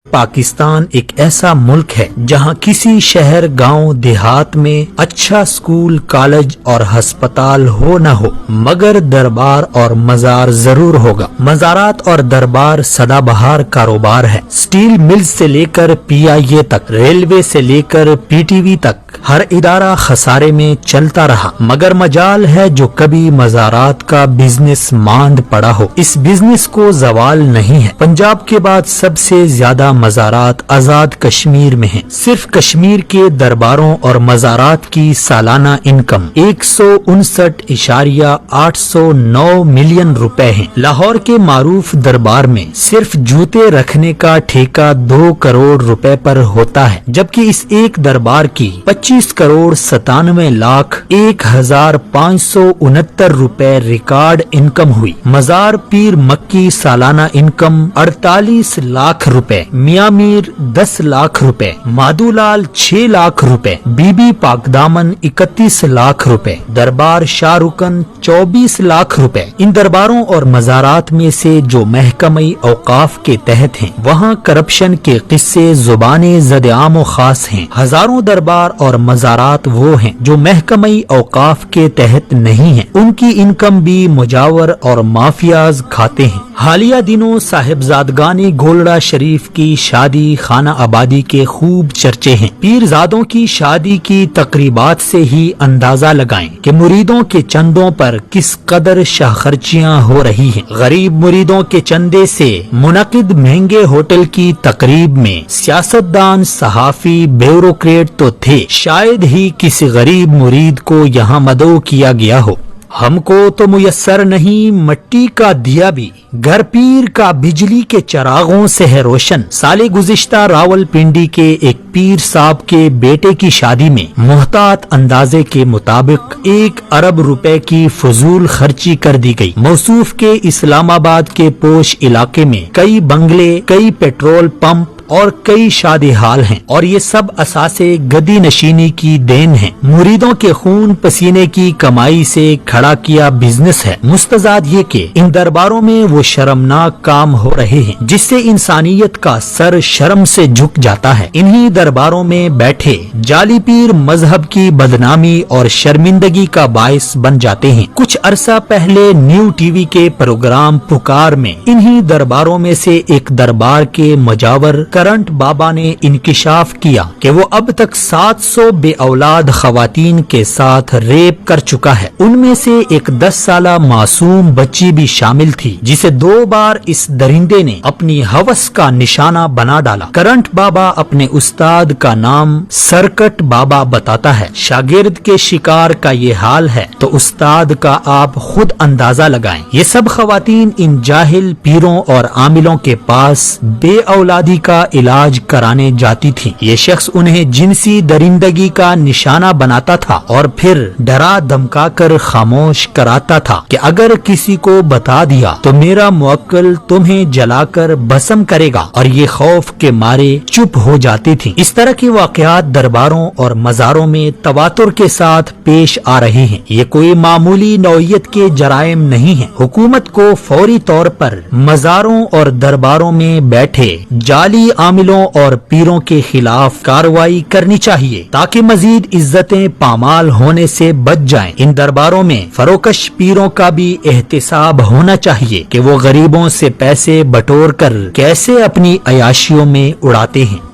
پاکستان ایک ایسا ملک ہے جہاں کسی شہر گاؤں دیہات میں اچھا سکول کالج اور ہسپتال ہو نہ ہو مگر دربار اور مزار ضرور ہوگا۔ مزارات اور دربار سدا بہار کاروبار ہے۔ سٹیل ملز سے لے کر پی آئی اے تک، ریلوے سے لے کر پی ٹی وی تک ہر ادارہ خسارے میں چلتا رہا مگر مجال ہے جو کبھی مزارات کا بزنس ماند پڑا ہو۔ اس بزنس کو زوال نہیں ہے۔ پنجاب کے بعد سب سے زیادہ مزارات آزاد کشمیر میں ہیں۔ صرف کشمیر کے درباروں اور مزارات کی سالانہ انکم 169.809 ملین روپے ہیں۔ لاہور کے معروف دربار میں صرف جوتے رکھنے کا ٹھیکہ 2 کروڑ روپے پر ہوتا ہے جبکہ اس ایک دربار کی 25 کروڑ 97 لاکھ 1,569 روپے ریکارڈ انکم ہوئی۔ مزار پیر مکی سالانہ انکم 48 لاکھ روپے، میاں میر 10 لاکھ روپے، مادو لال 6 لاکھ روپے، بی بی پاک دامن 31 لاکھ روپے، دربار شاہ رکن 24 لاکھ روپے۔ ان درباروں اور مزارات میں سے جو محکمہ اوقاف کے تحت ہیں وہاں کرپشن کے قصے زبان زد عام و خاص ہیں۔ ہزاروں دربار اور مزارات وہ ہیں جو محکمہ اوقاف کے تحت نہیں ہیں، ان کی انکم بھی مجاور اور مافیاز کھاتے ہیں۔ حالیہ دنوں صاحبزادگان گولڑا شریف کی شادی خانہ آبادی کے خوب چرچے ہیں۔ پیرزادوں کی شادی کی تقریبات سے ہی اندازہ لگائیں کہ مریدوں کے چندوں پر کس قدر شاہ خرچیاں ہو رہی ہیں۔ غریب مریدوں کے چندے سے منعقد مہنگے ہوٹل کی تقریب میں سیاستدان، صحافی، بیوروکریٹ تو تھے، شاید ہی کسی غریب مرید کو یہاں مدعو کیا گیا ہو۔ ہم کو تو میسر نہیں مٹی کا دیا بھی، گھر پیر کا بجلی کے چراغوں سے ہے روشن۔ سال گزشتہ راول پنڈی کے ایک پیر صاحب کے بیٹے کی شادی میں محتاط اندازے کے مطابق 1 ارب روپے کی فضول خرچی کر دی گئی۔ موصوف کے اسلام آباد کے پوش علاقے میں کئی بنگلے، کئی پیٹرول پمپ اور کئی شادی ہال ہیں اور یہ سب اساسے گدی نشینی کی دین ہیں۔ مریدوں کے خون پسینے کی کمائی سے کھڑا کیا بزنس ہے۔ مستزاد یہ کہ ان درباروں میں وہ شرمناک کام ہو رہے ہیں جس سے انسانیت کا سر شرم سے جھک جاتا ہے۔ انہی درباروں میں بیٹھے جعلی پیر مذہب کی بدنامی اور شرمندگی کا باعث بن جاتے ہیں۔ کچھ عرصہ پہلے نیو ٹی وی کے پروگرام پکار میں انہی درباروں میں سے ایک دربار کے مجاور کرنٹ بابا نے انکشاف کیا کہ وہ اب تک 700 بے اولاد خواتین کے ساتھ ریپ کر چکا ہے۔ ان میں سے ایک 10 سالہ معصوم بچی بھی شامل تھی جسے 2 بار اس درندے نے اپنی ہوس کا نشانہ بنا ڈالا۔ کرنٹ بابا اپنے استاد کا نام سرکٹ بابا بتاتا ہے۔ شاگرد کے شکار کا یہ حال ہے تو استاد کا آپ خود اندازہ لگائیں۔ یہ سب خواتین ان جاہل پیروں اور عاملوں کے پاس بے اولادی کا علاج کرانے جاتی تھی۔ یہ شخص انہیں جنسی درندگی کا نشانہ بناتا تھا اور پھر ڈرا دھمکا کر خاموش کراتا تھا کہ اگر کسی کو بتا دیا تو میرا موکل تمہیں جلا کر بھسم کرے گا، اور یہ خوف کے مارے چپ ہو جاتی تھی۔ اس طرح کے واقعات درباروں اور مزاروں میں تواتر کے ساتھ پیش آ رہے ہیں۔ یہ کوئی معمولی نوعیت کے جرائم نہیں ہیں۔ حکومت کو فوری طور پر مزاروں اور درباروں میں بیٹھے جعلی عاملوں اور پیروں کے خلاف کارروائی کرنی چاہیے تاکہ مزید عزتیں پامال ہونے سے بچ جائیں۔ ان درباروں میں فروکش پیروں کا بھی احتساب ہونا چاہیے کہ وہ غریبوں سے پیسے بٹور کر کیسے اپنی عیاشیوں میں اڑاتے ہیں۔